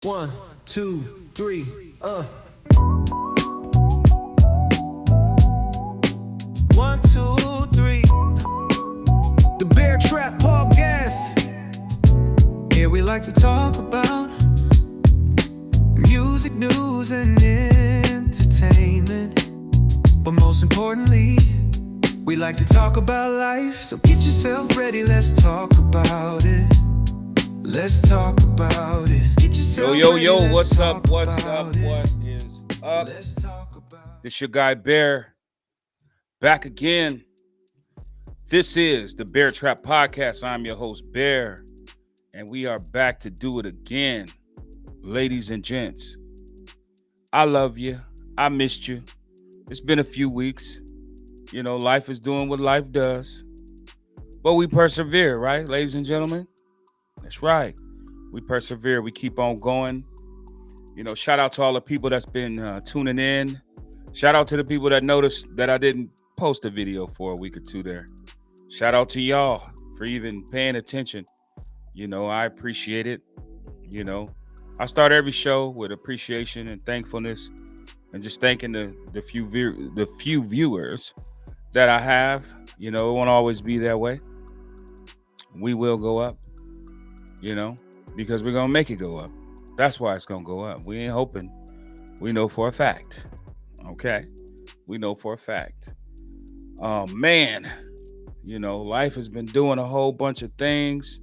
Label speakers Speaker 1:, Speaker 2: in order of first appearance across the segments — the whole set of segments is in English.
Speaker 1: One, two, three, One, two, three. The Bear Trap Podcast. Here we like to talk about music, news, and entertainment. But most importantly, we like to talk about life. So get yourself ready, let's talk about it. Let's talk about it. Get yourself
Speaker 2: Yo,
Speaker 1: ready, let's
Speaker 2: what's
Speaker 1: talk
Speaker 2: up? What's
Speaker 1: about
Speaker 2: up?
Speaker 1: it.
Speaker 2: What is up?
Speaker 1: Let's talk about
Speaker 2: This your guy Bear, back again. This is the Bear Trap Podcast. I'm your host, Bear, and we are back to do it again. Ladies and gents, I love you. I missed you. It's been a few weeks. You know, life is doing what life does. But we persevere, right, ladies and gentlemen? That's right. We persevere. We keep on going. You know, shout out to all the people that's been tuning in. Shout out to the people that noticed that I didn't post a video for a week or two there. Shout out to y'all for even paying attention. You know, I appreciate it. You know, I start every show with appreciation and thankfulness and just thanking the few viewers that I have. You know, it won't always be that way. We will go up, you know, because we're going to make it go up. That's why it's going to go up. We ain't hoping. We know for a fact. Okay? We know for a fact. Oh, man. You know, life has been doing a whole bunch of things.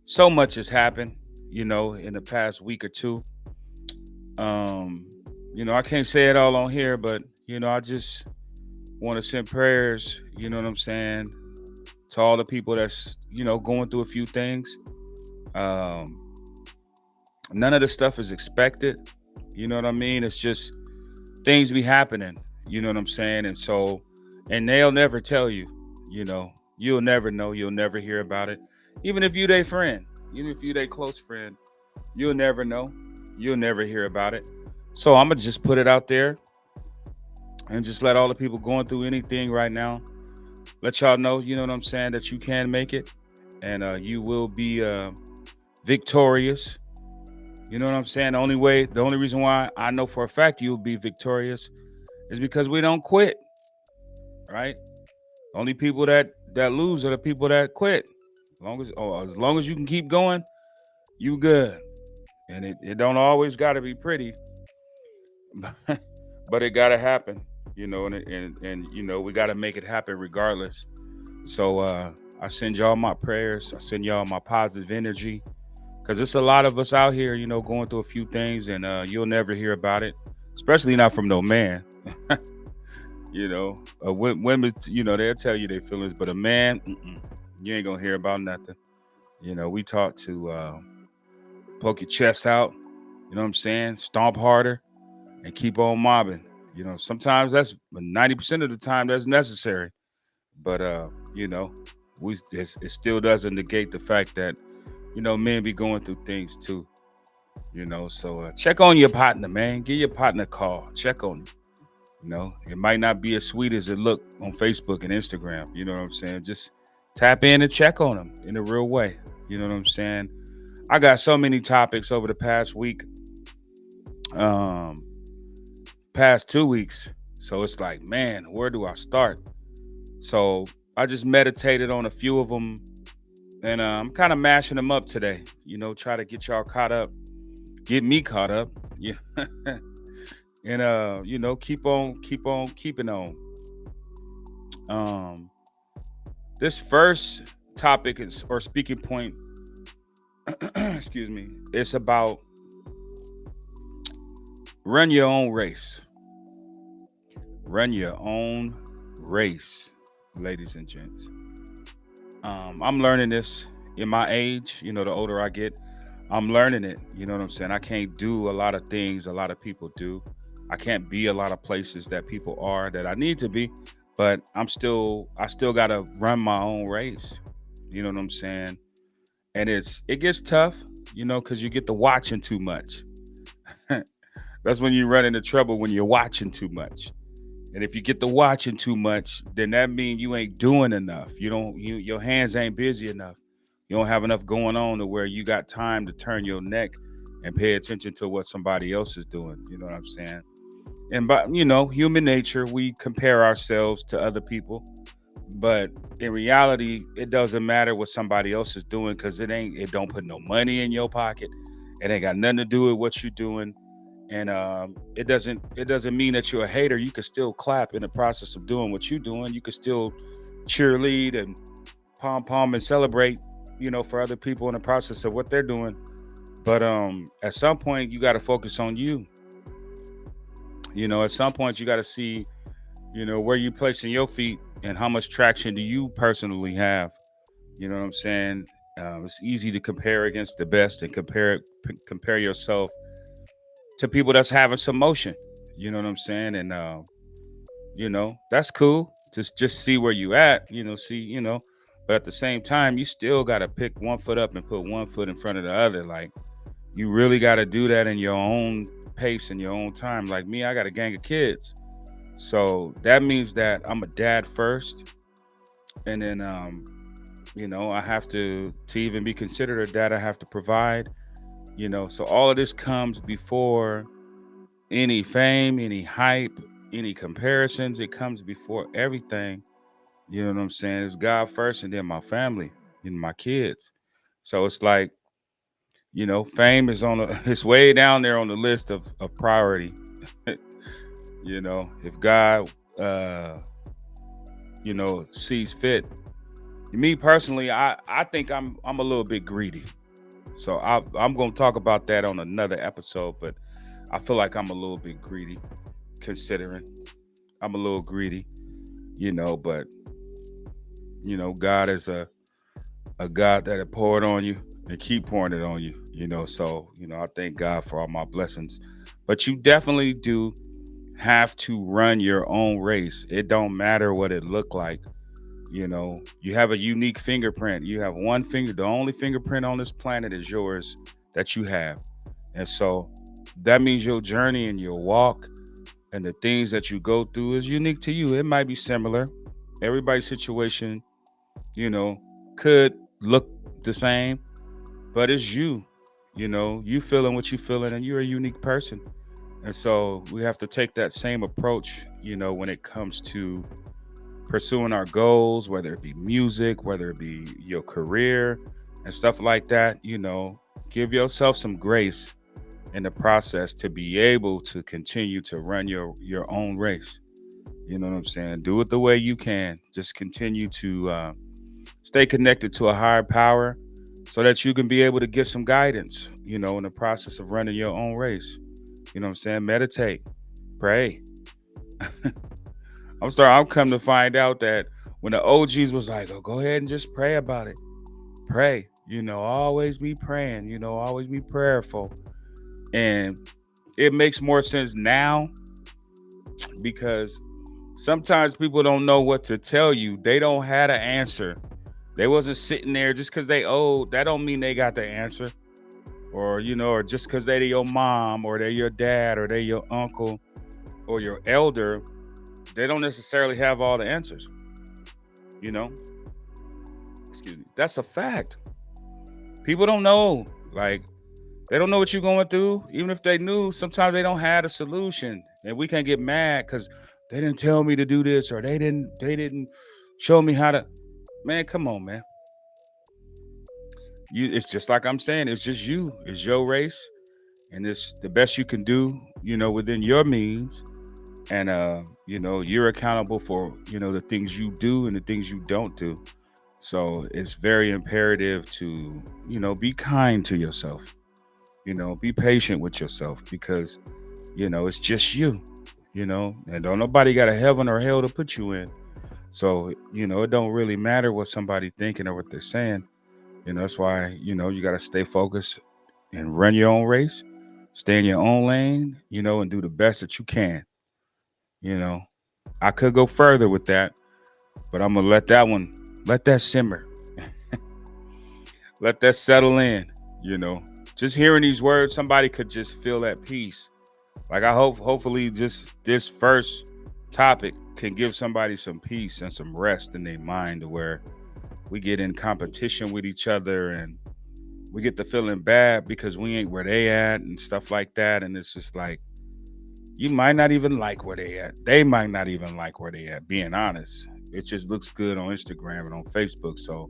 Speaker 2: So much has happened, you know, in the past week or two. You know, I can't say it all on here, but, you know, I just want to send prayers, you know what I'm saying, to all the people that's, you know, going through a few things. None of the stuff is expected. You know what I mean? It's just things be happening. You know what I'm saying? And so, and they'll never tell you, you know, you'll never know. You'll never hear about it. Even if you their friend, even if you their close friend, you'll never know. You'll never hear about it. So I'm going to just put it out there and just let all the people going through anything right now, let y'all know, you know what I'm saying, that you can make it and you will be victorious. You know what I'm saying? The only reason why I know for a fact you'll be victorious is because we don't quit, right? Only people that lose are the people that quit. As long as you can keep going, you good. And it don't always got to be pretty, but it got to happen, you know, and you know, we got to make it happen regardless. So I send y'all my prayers. I send y'all my positive energy because it's a lot of us out here, you know, going through a few things and you'll never hear about it, especially not from no man. You know, women, you know, they'll tell you their feelings, but a man, you ain't gonna hear about nothing. You know, we taught to poke your chest out, you know what I'm saying? Stomp harder and keep on mobbing. You know, sometimes that's 90% of the time that's necessary. But you know, it still doesn't negate the fact that, you know, men be going through things too. You know, so check on your partner, man. Give your partner a call. Check on him. You know, it might not be as sweet as it look on Facebook and Instagram. You know what I'm saying? Just tap in and check on them in a real way. You know what I'm saying? I got so many topics over the past week, past 2 weeks. So it's like, man, where do I start? So I just meditated on a few of them, and I'm kind of mashing them up today. You know, try to get y'all caught up, get me caught up. Yeah. And you know, keep on keeping on. Um, this first topic is or speaking point, excuse me, it's about run your own race. Run your own race, ladies and gents. I'm learning this in my age. You know, the older I get, I'm learning it. You know what I'm saying? I can't do a lot of things a lot of people do. I can't be a lot of places that people are that I need to be, but I still gotta run my own race. You know what I'm saying? And it gets tough, you know, because you get to watching too much. That's when you run into trouble when you're watching too much. And if you get to watching too much, then that means you ain't doing enough. Your hands ain't busy enough. You don't have enough going on to where you got time to turn your neck and pay attention to what somebody else is doing. You know what I'm saying? And by you know, human nature, we compare ourselves to other people, but in reality, it doesn't matter what somebody else is doing because it don't put no money in your pocket. It ain't got nothing to do with what you're doing. And it doesn't mean that you're a hater. You can still clap in the process of doing what you're doing. You can still cheerlead and pom and celebrate, for other people in the process of what they're doing. But at some point you got to focus on you. At some point you got to see, where you placing your feet and how much traction do you personally have. You know what I'm saying? It's easy to compare against the best and compare yourself to people that's having some motion. You know what I'm saying? And that's cool. Just see where you at. But at the same time, you still got to pick one foot up and put one foot in front of the other. Like you really got to do that in your own pace and your own time. Like me, I got a gang of kids, so that means that I'm a dad first, and then I have to even be considered a dad. I have to provide. So all of this comes before any fame, any hype, any comparisons. It comes before everything. You know what I'm saying? It's God first and then my family and my kids. So it's like, fame is it's way down there on the list of priority. If God, sees fit. Me personally, I think I'm a little bit greedy. So I'm going to talk about that on another episode, but I feel like I'm a little bit greedy considering I'm a little greedy, but God is a God that had poured on you and keep pouring it on you, so, I thank God for all my blessings, but you definitely do have to run your own race. It don't matter what it look like. You have a unique fingerprint. You have one finger. The only fingerprint on this planet is yours that you have. And so that means your journey and your walk and the things that you go through is unique to you. It might be similar. Everybody's situation, could look the same, but it's you. You feeling what you feeling, and you're a unique person. And so we have to take that same approach, when it comes to pursuing our goals, whether it be music, whether it be your career and stuff like that. Give yourself some grace in the process to be able to continue to run your own race. You know what I'm saying? Do it the way you can. Just continue to stay connected to a higher power so that you can be able to get some guidance, in the process of running your own race. You know what I'm saying? Meditate, pray. I'm sorry, I'm come to find out that when the OGs was like, oh, go ahead and just pray about it. Pray, always be praying, always be prayerful. And it makes more sense now because sometimes people don't know what to tell you. They don't have an answer. They wasn't sitting there just because they old. That don't mean they got the answer. Or, or just because they're your mom or they're your dad or they're your uncle or your elder, they don't necessarily have all the answers. Excuse me. That's a fact. People don't know. Like, they don't know what you're going through. Even if they knew, sometimes they don't have a solution. And we can't get mad because they didn't tell me to do this or they didn't show me how to. Man, come on, man. It's just like I'm saying, it's just you. It's your race. And it's the best you can do, within your means. And you're accountable for, the things you do and the things you don't do. So it's very imperative to, be kind to yourself. Be patient with yourself because, it's just you, and don't nobody got a heaven or hell to put you in. So, it don't really matter what somebody thinking or what they're saying. That's why, you got to stay focused and run your own race, stay in your own lane, and do the best that you can. I could go further with that, but I'm going to let that simmer. Let that settle in, Just hearing these words, somebody could just feel at peace. Like hopefully just this first topic can give somebody some peace and some rest in their mind to where we get in competition with each other and, we get to feeling bad because we ain't where they at and stuff like that. And it's just like, you might not even like where they at. They might not even like where they at, being honest. It just looks good on Instagram and on Facebook. So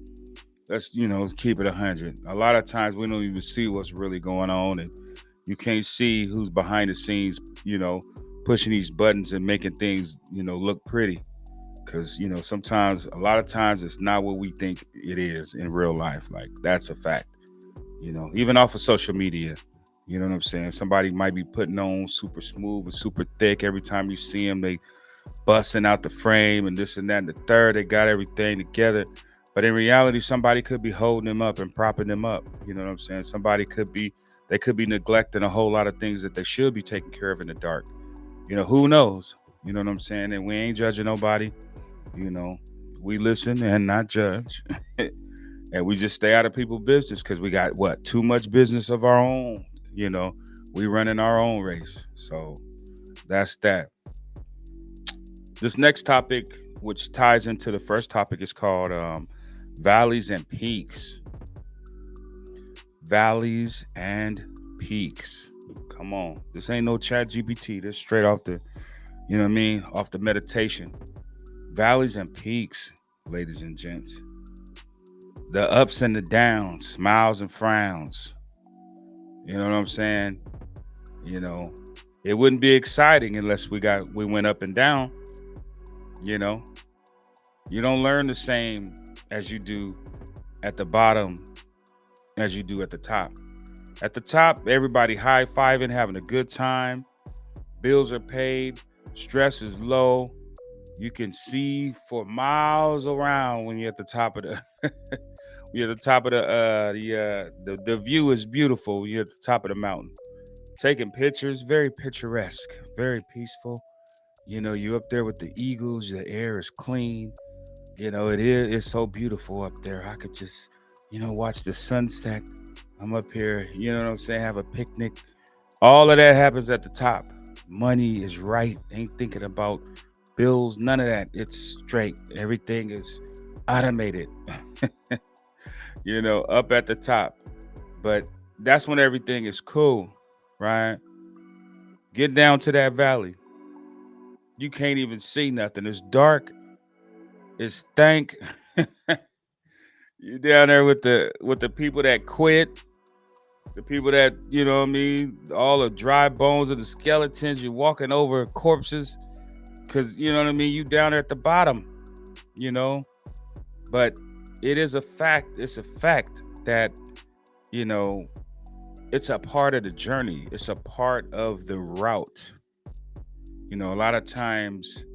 Speaker 2: let's, keep it 100. A lot of times we don't even see what's really going on. And you can't see who's behind the scenes, pushing these buttons and making things, look pretty. Because, sometimes, a lot of times it's not what we think it is in real life. Like, that's a fact. Even off of social media. You know what I'm saying? Somebody might be putting on super smooth and super thick. Every time you see them, they busting out the frame and this and that and the third. They got everything together. But in reality, somebody could be holding them up and propping them up. You know what I'm saying? They could be neglecting a whole lot of things that they should be taking care of in the dark. Who knows? You know what I'm saying? And we ain't judging nobody. We listen and not judge. And we just stay out of people's business because we got too much business of our own. We running our own race. So that's that. This next topic, which ties into the first topic, is called valleys and peaks. Valleys and peaks. Come on. This ain't no chat GPT. This straight off the, off the meditation. Valleys and peaks, ladies and gents. The ups and the downs, smiles and frowns. You know what I'm saying? It wouldn't be exciting unless we went up and down. You don't learn the same as you do at the bottom as you do at the top. At the top, everybody high-fiving, having a good time. Bills are paid. Stress is low. You can see for miles around when you're at the top of the you're at the top of the view is beautiful. You're at the top of the mountain. Taking pictures, very picturesque, very peaceful. You up there with the eagles, the air is clean. It's so beautiful up there. I could just, watch the sunset. I'm up here, you know what I'm saying, have a picnic. All of that happens at the top. Money is right. Ain't thinking about bills, none of that. It's straight. Everything is automated. Up at the top. But that's when everything is cool, right? Get down to that valley. You can't even see nothing. It's dark. It's stank. You're down there with the people that quit. The people that, all the dry bones of the skeletons. You're walking over corpses because, you down there at the bottom, But it is a fact. It's a fact that, it's a part of the journey. It's a part of the route. A lot of times,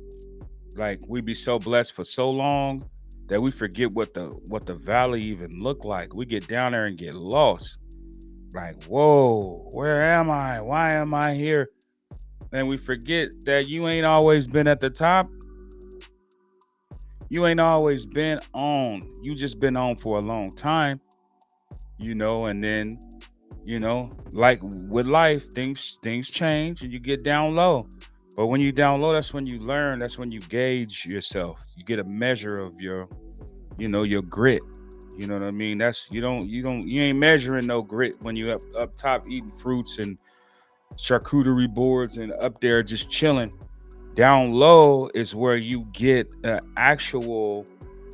Speaker 2: like, we be so blessed for so long that we forget what the valley even look like. We get down there and get lost. Like, whoa, where am I? Why am I here? And we forget that you ain't always been at the top. You ain't always been on. You just been on for a long time. And then, like with life, things change and you get down low. But when you down low, that's when you learn. That's when you gauge yourself. You get a measure of your grit. You know what I mean? That's you ain't measuring no grit when you up top eating fruits and charcuterie boards and up there just chilling. Down low is where you get an actual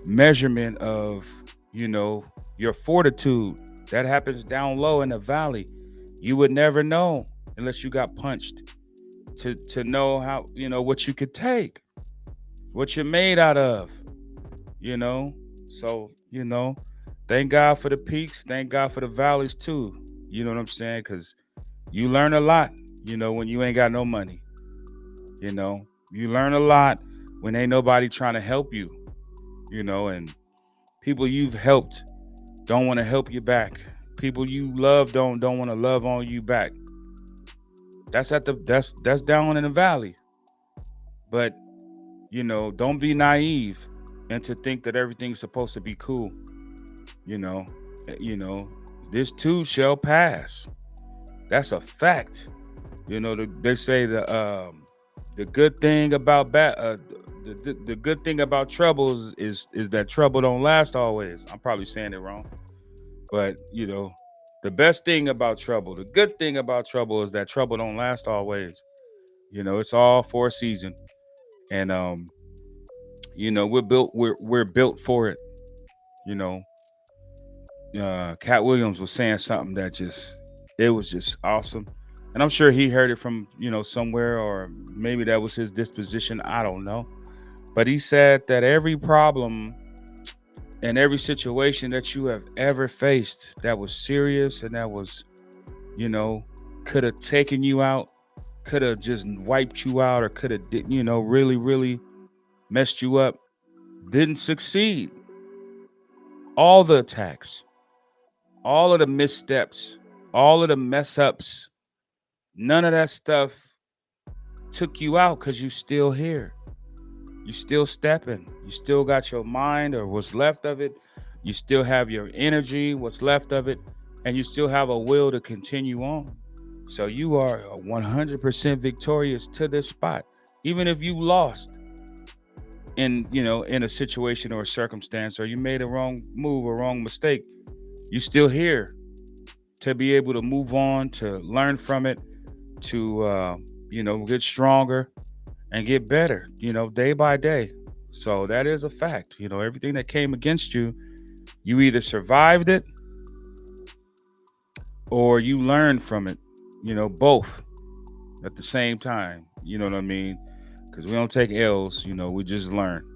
Speaker 2: measurement of, your fortitude. That happens down low in the valley. You would never know unless you got punched to know how, what you could take, what you're made out of, So, thank God for the peaks. Thank God for the valleys too. You know what I'm saying? Because you learn a lot, when you ain't got no money. You learn a lot when ain't nobody trying to help you, and people you've helped don't want to help you back. People you love don't want to love on you back. That's that's down in the valley. But, don't be naive and to think that everything's supposed to be cool. You know, this too shall pass. That's a fact. They say the good thing about the good thing about troubles is that trouble don't last always. I'm probably saying it wrong, but The best thing about trouble, the good thing about trouble is that trouble don't last always. It's all for a season. And we're built for it. You know, Cat Williams was saying something that it was just awesome. And I'm sure he heard it from, somewhere, or maybe that was his disposition. I don't know. But he said that every problem and every situation that you have ever faced that was serious and that was, you know, could have taken you out, could have just wiped you out, or could have, really, really messed you up, didn't succeed. All the attacks, all of the missteps, all of the mess ups, none of that stuff took you out because you still here. You still stepping. You still got your mind or what's left of it. You still have your energy, what's left of it, and you still have a will to continue on. So you are 100% victorious to this spot. Even if you lost in a situation or a circumstance, or you made a wrong move or wrong mistake, you still here to be able to move on, to learn from it, to get stronger and get better, day by day. So that is a fact. Everything that came against you, you either survived it or you learned from it, both at the same time. You know what I mean? Because we don't take L's, we just learn.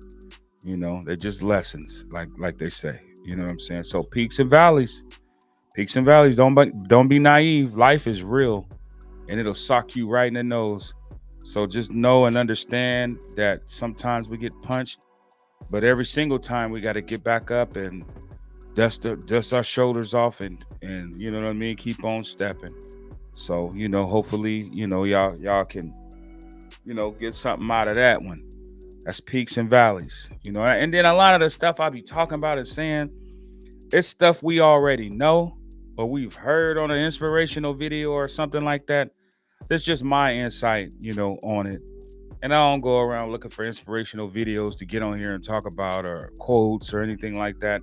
Speaker 2: They're just lessons, like they say. You know what I'm saying? So peaks and valleys. Peaks and valleys. Don't be naive. Life is real, and it'll sock you right in the nose. So just know and understand that sometimes we get punched, but every single time we got to get back up and dust our shoulders off and you know what I mean, keep on stepping. So hopefully y'all can get something out of that one. That's peaks and valleys. And then a lot of the stuff I'll be talking about and saying, it's stuff we already know or we've heard on an inspirational video or something like that. That's just my insight, on it. And I don't go around looking for inspirational videos to get on here and talk about, or quotes or anything like that.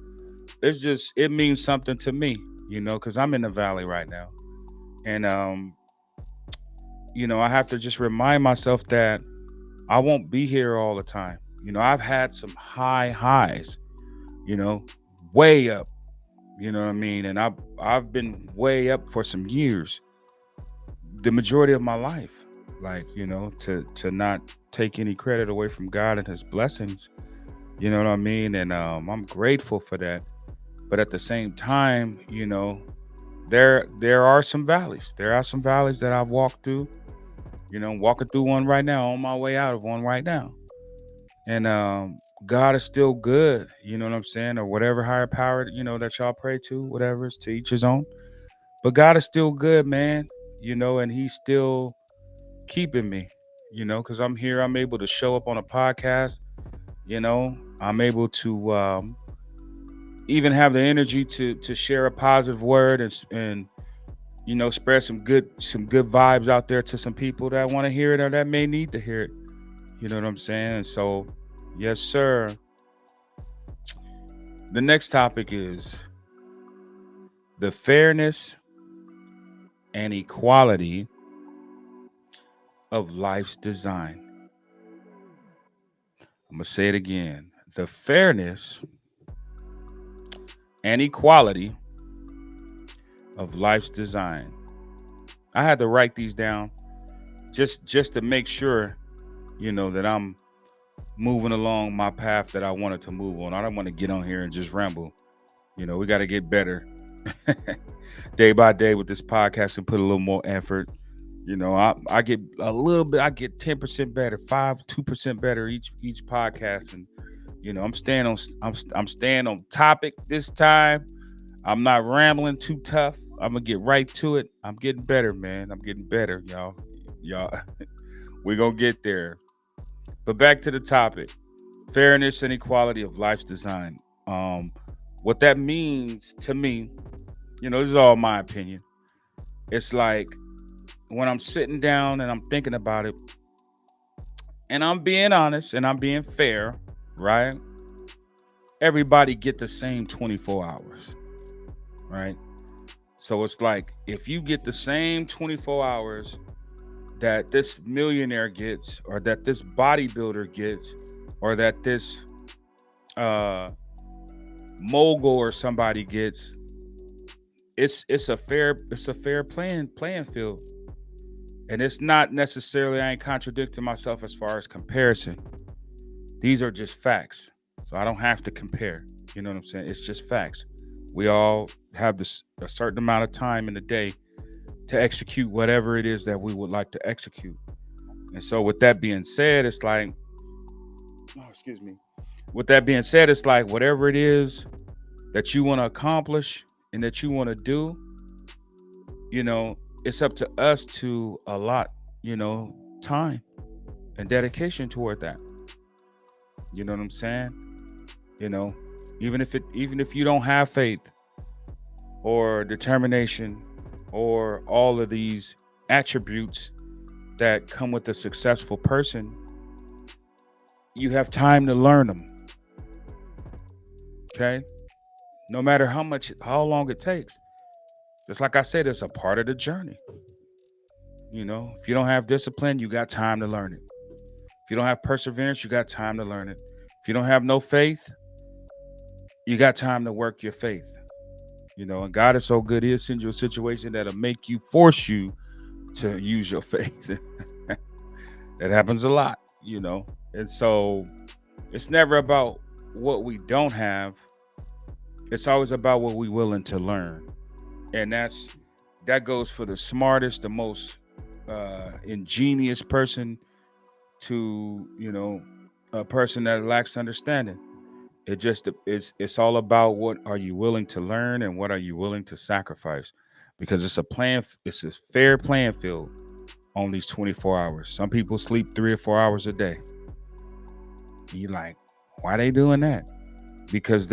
Speaker 2: It means something to me, because I'm in the valley right now. And, I have to just remind myself that I won't be here all the time. I've had some high highs, way up, you know what I mean? And I've been way up for some years, the majority of my life, to not take any credit away from God and his blessings, you know what I mean? And I'm grateful for that. But at the same time, there are some valleys. There are some valleys that I've walked through, walking through one right now, on my way out of one right now. And God is still good, you know what I'm saying? Or whatever higher power, that y'all pray to, whatever, is to each his own. But God is still good, man, and he's still keeping me, because I'm here. I'm able to show up on a podcast, I'm able to even have the energy to share a positive word and spread some good vibes out there to some people that want to hear it or that may need to hear it. You know what I'm saying? And so, yes, sir. The next topic is the fairness and equality of life's design. I'm going to say it again. The fairness and equality of life's design. I had to write these down just to make sure, that I'm moving along my path that I wanted to move on. I don't want to get on here and just ramble. We got to get better day by day with this podcast and put a little more effort. I get a little bit, I get 10% better, 2% better each podcast. And, I'm staying on topic this time. I'm not rambling too tough. I'm gonna get right to it. I'm getting better, man. I'm getting better, y'all. We're gonna get there. But back to the topic. Fairness and equality of life's design. What that means to me, this is all my opinion. It's like when I'm sitting down and I'm thinking about it, and I'm being honest and I'm being fair, right? Everybody get the same 24 hours, right? So it's like if you get the same 24 hours that this millionaire gets, or that this bodybuilder gets, or that this uh mogul or somebody gets, it's a fair playing field. And it's not necessarily, I ain't contradicting myself as far as comparison. These are just facts. So I don't have to compare. You know what I'm saying? It's just facts. We all have this a certain amount of time in the day to execute whatever it is that we would like to execute. And so with that being said, it's like, oh, excuse me. With that being said, it's like whatever it is that you want to accomplish and that you want to do, you know, it's up to us to allot, time and dedication toward that. You know what I'm saying? You know, even if you don't have faith or determination or all of these attributes that come with a successful person, you have time to learn them. Okay? No matter how long it takes. Just like I said, it's a part of the journey. If you don't have discipline, you got time to learn it. If you don't have perseverance, you got time to learn it. If you don't have no faith, you got time to work your faith. And God is so good, He'll send you a situation that'll force you to use your faith. That happens a lot, And so it's never about what we don't have. It's always about what we're willing to learn. And that goes for the smartest, the most ingenious person to, a person that lacks understanding. It's all about what are you willing to learn and what are you willing to sacrifice, because it's a fair playing field on these 24 hours. Some people sleep 3 or 4 hours a day. And you're like, why they doing that? Because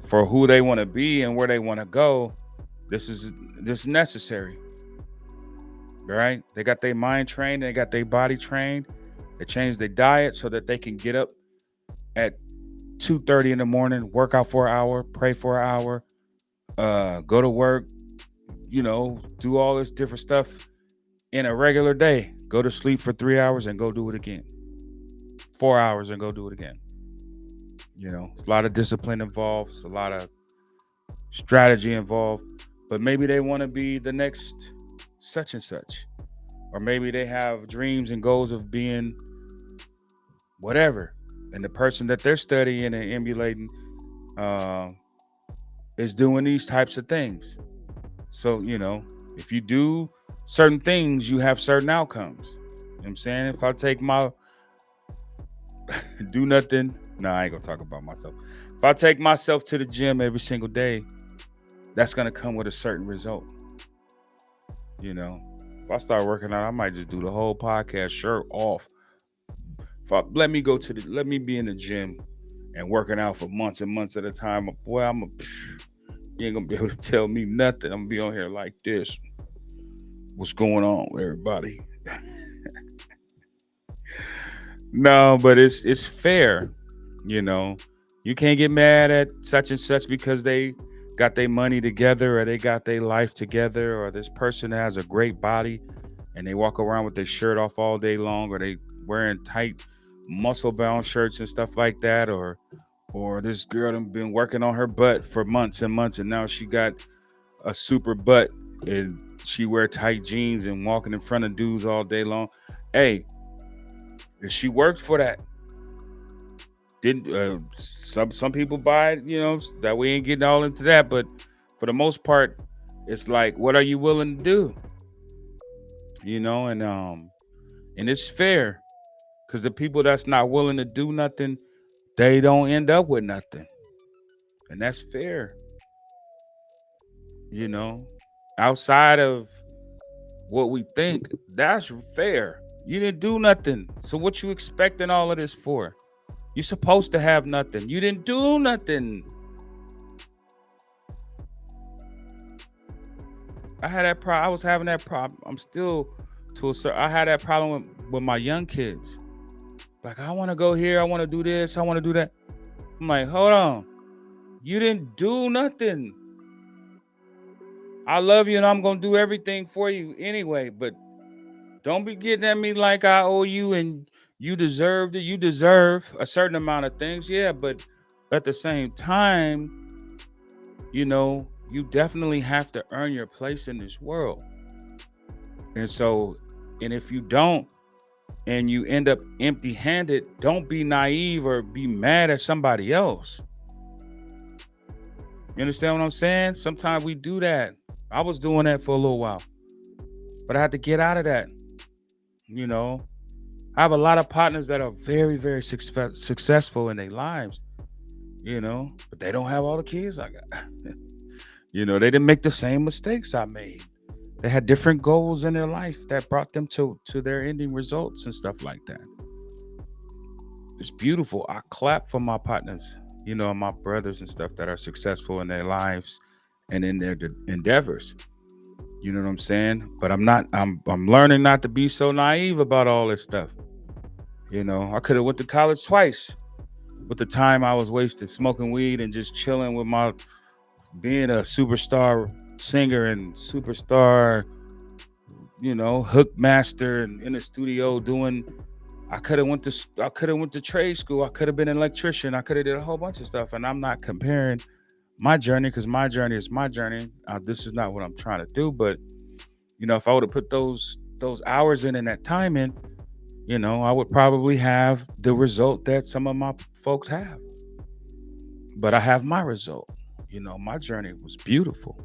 Speaker 2: for who they want to be and where they want to go, this is necessary. Right? They got their mind trained, they got their body trained. They changed their diet so that they can get up at 2:30 in the morning, work out for an hour, pray for an hour, go to work, do all this different stuff in a regular day. Go to sleep for 3 hours and go do it again. 4 hours and go do it again. It's a lot of discipline involved. It's a lot of strategy involved. But maybe they want to be the next such and such. Or maybe they have dreams and goals of being whatever. And the person that they're studying and emulating is doing these types of things. So, if you do certain things, you have certain outcomes. You know what I'm saying? If I take my do nothing, I ain't gonna talk about myself. If I take myself to the gym every single day, that's gonna come with a certain result. If I start working out, I might just do the whole podcast shirt off. Let me be in the gym and working out for months and months at a time. Boy, you ain't gonna be able to tell me nothing. I'm gonna be on here like this. What's going on, everybody? No, but it's fair. You can't get mad at such and such because they got their money together or they got their life together, or this person has a great body and they walk around with their shirt off all day long, or they wearing tight muscle bound shirts and stuff like that, or this girl done been working on her butt for months and months and now she got a super butt and she wear tight jeans and walking in front of dudes all day long. Hey, she worked for that. Didn't some people buy it, that we ain't getting all into that, but for the most part, it's like, what are you willing to do? And it's fair, because the people that's not willing to do nothing, they don't end up with nothing. And that's fair. Outside of what we think, that's fair. You didn't do nothing. So what you expecting all of this for? You're supposed to have nothing. You didn't do nothing. I had that problem. I was having that problem. I'm still I had that problem with my young kids. Like, I want to go here. I want to do this. I want to do that. I'm like, hold on. You didn't do nothing. I love you and I'm gonna do everything for you anyway. But don't be getting at me like I owe you and you deserved it. You deserve a certain amount of things, yeah, but at the same time, you definitely have to earn your place in this world. And so, and if you don't, and you end up empty handed, don't be naive or be mad at somebody else. You understand what I'm saying? Sometimes we do that. I was doing that for a little while, but I had to get out of that. You know, I have a lot of partners that are very, very successful in their lives, but they don't have all the kids I got. They didn't make the same mistakes I made. They had different goals in their life that brought them to their ending results and stuff like that. It's beautiful. I clap for my partners, my brothers and stuff that are successful in their lives and in their endeavors. You know what I'm saying? But I'm learning not to be so naive about all this stuff. I could have went to college twice with the time I was wasted smoking weed and just chilling with being a superstar singer and superstar, hook master and in the studio doing. I could have went to trade school. I could have been an electrician. I could have did a whole bunch of stuff. And I'm not comparing my journey because my journey is my journey. This is not what I'm trying to do. But if I would have put those hours in and that time in, I would probably have the result that some of my folks have. But I have my result. My journey was beautiful.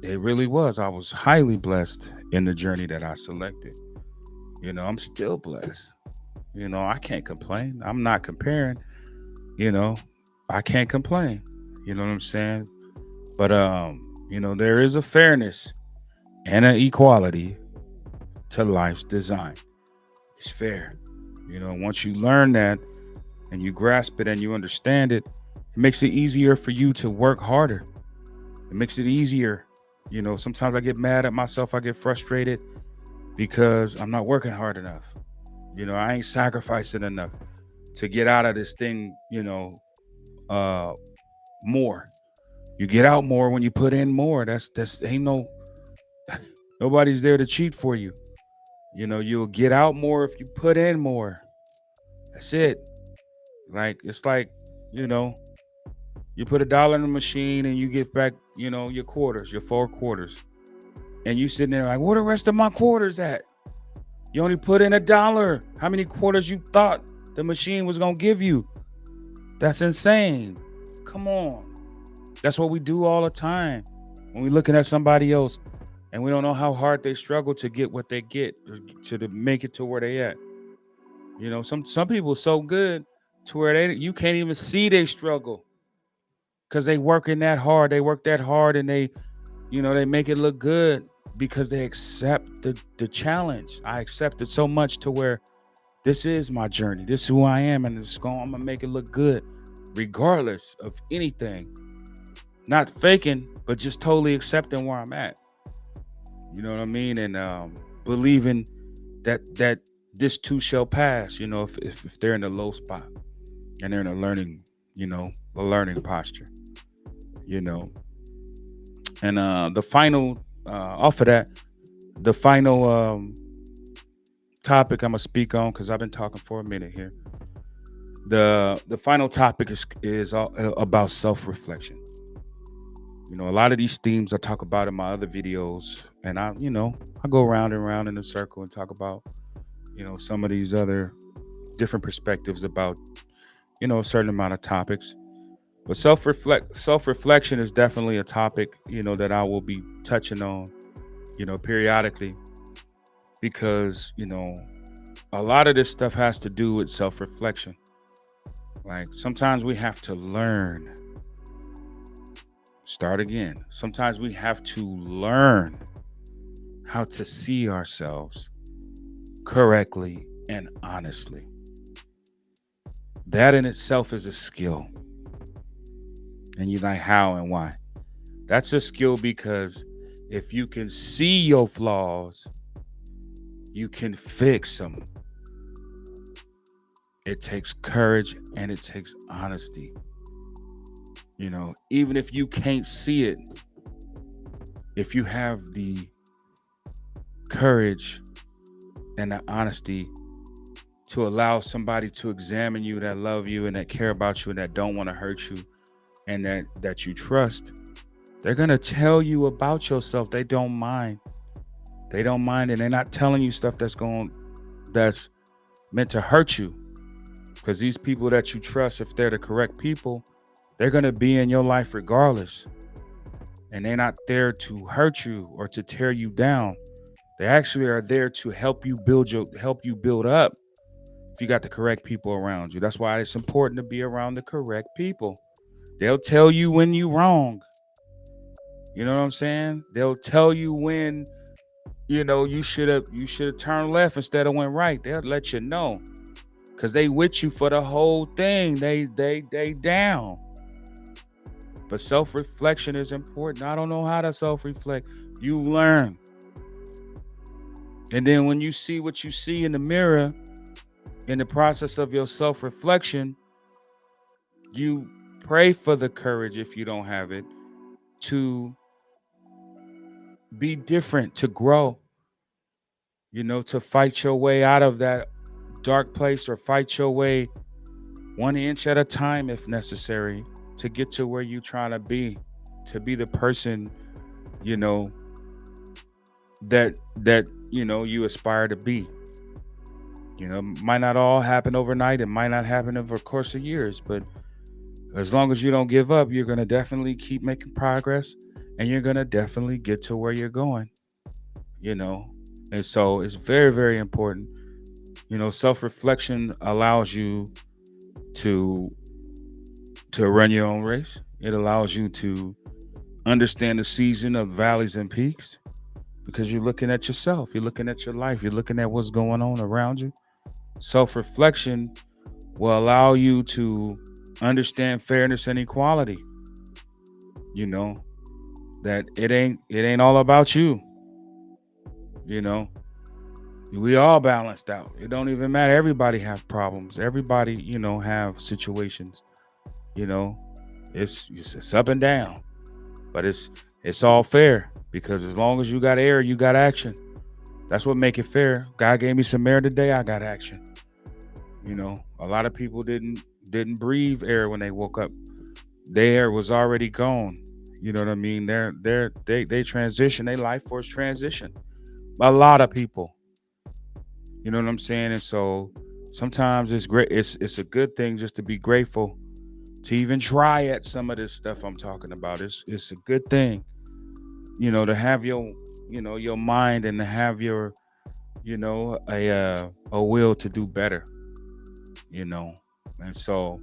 Speaker 2: It really was. I was highly blessed in the journey that I selected. I'm still blessed. I can't complain. I'm not comparing. I can't complain. You know what I'm saying? But there is a fairness and an equality to life's design. It's fair. Once you learn that and you grasp it and you understand it, it makes it easier for you to work harder. It makes it easier. Sometimes I get mad at myself. I get frustrated because I'm not working hard enough. I ain't sacrificing enough to get out of this thing, more. You get out more when you put in more. That's ain't nobody's there to cheat for you. You'll get out more if you put in more. That's it. It's like, you put $1 in the machine and you get back, your quarters, your 4 quarters. And you sitting there like, where the rest of my quarters at? You only put in $1. How many quarters you thought the machine was going to give you? That's insane. Come on. That's what we do all the time when we're looking at somebody else and we don't know how hard they struggle to get what they get, to make it to where they at. Some people so good to where you can't even see they struggle because they working that hard. They work that hard and they make it look good because they accept the challenge. I accept it so much to where this is my journey. This is who I am, and I'm gonna make it look good, regardless of anything. Not faking, but just totally accepting where I'm at. You know what I mean? And believing that this too shall pass. If they're in a low spot and they're in a learning posture. And the final off of that, the final topic I'm gonna speak on, because I've been talking for a minute here. The final topic is all about self-reflection. A lot of these themes I talk about in my other videos, and I go round and round in a circle and talk about some of these other different perspectives about a certain amount of topics. But self-reflection is definitely a topic that I will be touching on periodically, because a lot of this stuff has to do with self-reflection. Like sometimes we have to learn. Start again. Sometimes we have to learn how to see ourselves correctly and honestly. That in itself is a skill. And you're like, how and why? That's a skill because if you can see your flaws, you can fix them. It takes courage and it takes honesty. Even if you can't see it, if you have the courage and the honesty to allow somebody to examine you that love you and that care about you and that don't want to hurt you and that you trust, they're going to tell you about yourself. They don't mind. They don't mind, and they're not telling you stuff that's meant to hurt you. Because these people that you trust, if they're the correct people, they're going to be in your life regardless. And they're not there to hurt you or to tear you down. They actually are there to help you build up if you got the correct people around you. That's why it's important to be around the correct people. They'll tell you when you're wrong. You know what I'm saying? They'll tell you when, you should have turned left instead of went right. They'll let you know. Cause they with you for the whole thing. They down. But self-reflection is important. I don't know how to self-reflect. You learn. And then when you see what you see in the mirror, in the process of your self-reflection, you pray for the courage, if you don't have it, to be different, to grow, to fight your way out of that dark place or fight your way 1 inch at a time if necessary to get to where you're trying to be the person, that you aspire to be. Might not all happen overnight. It might not happen over a course of years, but as long as you don't give up, you're going to definitely keep making progress and you're going to definitely get to where you're going, and so it's very, very important. Self-reflection allows you to run your own race. It allows you to understand the season of valleys and peaks because you're looking at yourself, you're looking at your life, you're looking at what's going on around you. Self-reflection will allow you to understand fairness and equality. That it ain't all about you. We all balanced out. It don't even matter. Everybody have problems. Everybody, have situations. It's up and down, but it's all fair because as long as you got air, you got action. That's what make it fair. God gave me some air today. I got action. A lot of people didn't breathe air when they woke up. Their air was already gone. You know what I mean? They transition. They life force transition. A lot of people. You know what I'm saying? And so sometimes it's great. It's a good thing just to be grateful to even try at some of this stuff I'm talking about. It's a good thing, to have your mind and to have your, a will to do better, And so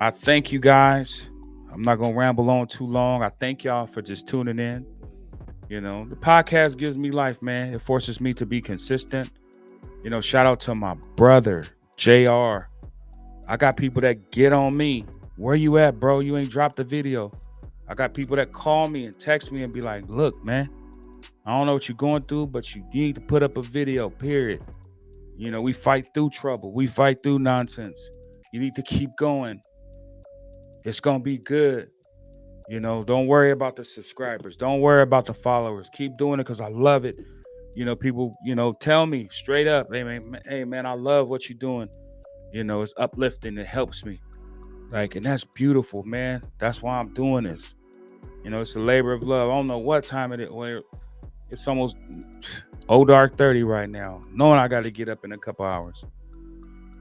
Speaker 2: I thank you guys. I'm not going to ramble on too long. I thank y'all for just tuning in. The podcast gives me life, man. It forces me to be consistent. Shout out to my brother, JR. I got people that get on me. Where you at, bro? You ain't dropped the video. I got people that call me and text me and be like, look, man, I don't know what you're going through, but you need to put up a video, period. We fight through trouble. We fight through nonsense. You need to keep going. It's going to be good. Don't worry about the subscribers. Don't worry about the followers. Keep doing it because I love it. People, tell me straight up, hey man, I love what you're doing. It's uplifting. It helps me. And that's beautiful, man. That's why I'm doing this. It's a labor of love. I don't know what time it is. Where it's almost dark 30 right now, knowing I got to get up in a couple hours.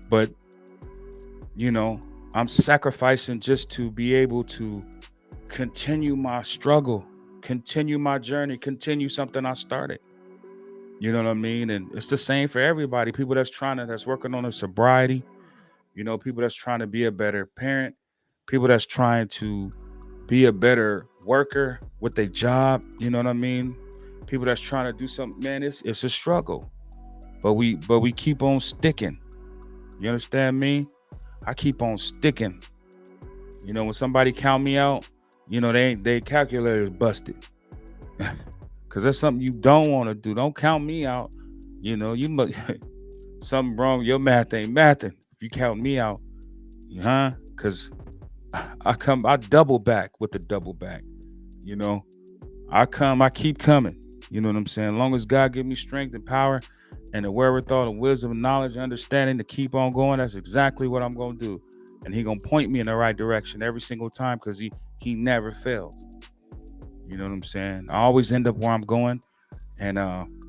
Speaker 2: But, I'm sacrificing just to be able to continue my struggle, continue my journey, continue something I started. You know what I mean? And it's the same for everybody. People that's working on their sobriety, people that's trying to be a better parent, people that's trying to be a better worker with their job. You know what I mean? People that's trying to do something, man, it's a struggle. But we keep on sticking. You understand me? I keep on sticking. When somebody count me out, they calculator's busted. Cause that's something you don't want to do. Don't count me out. You must something wrong. Your math ain't mathing if you count me out, Cause I double back with the double back. I keep coming. You know what I'm saying? As long as God give me strength and power and the wherewithal, the wisdom, and knowledge, and understanding to keep on going, that's exactly what I'm gonna do. And he gonna point me in the right direction every single time because he never fails. You know what I'm saying? I always end up where I'm going, and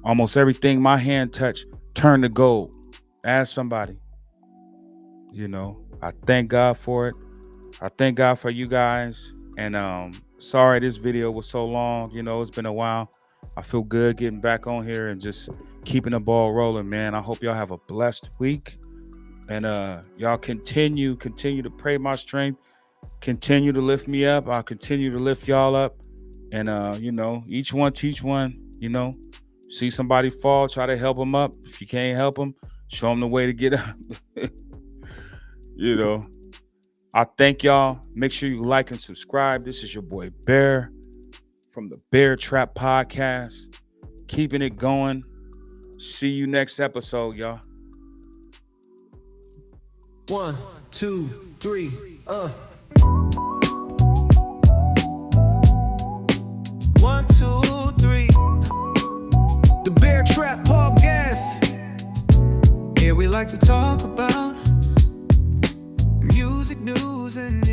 Speaker 2: almost everything my hand touch turn to gold. Ask somebody. You know, I thank God for it. I thank God for you guys. And sorry this video was so long. You know, it's been a while. I feel good getting back on here and just keeping the ball rolling, man. I hope y'all have a blessed week. And y'all continue to pray my strength. Continue to lift me up. I'll continue to lift y'all up. And you know, each one teach one, you know. See somebody fall, try to help them up. If you can't help them, show them the way to get up. You know. I thank y'all. Make sure you like and subscribe. This is your boy Bear from the Bear Trap Podcast. Keeping it going. See you next episode, y'all.
Speaker 1: 1, 2, 3, 1, 2, 3. The Bear Trap Podcast. Here we like to talk about music, news, and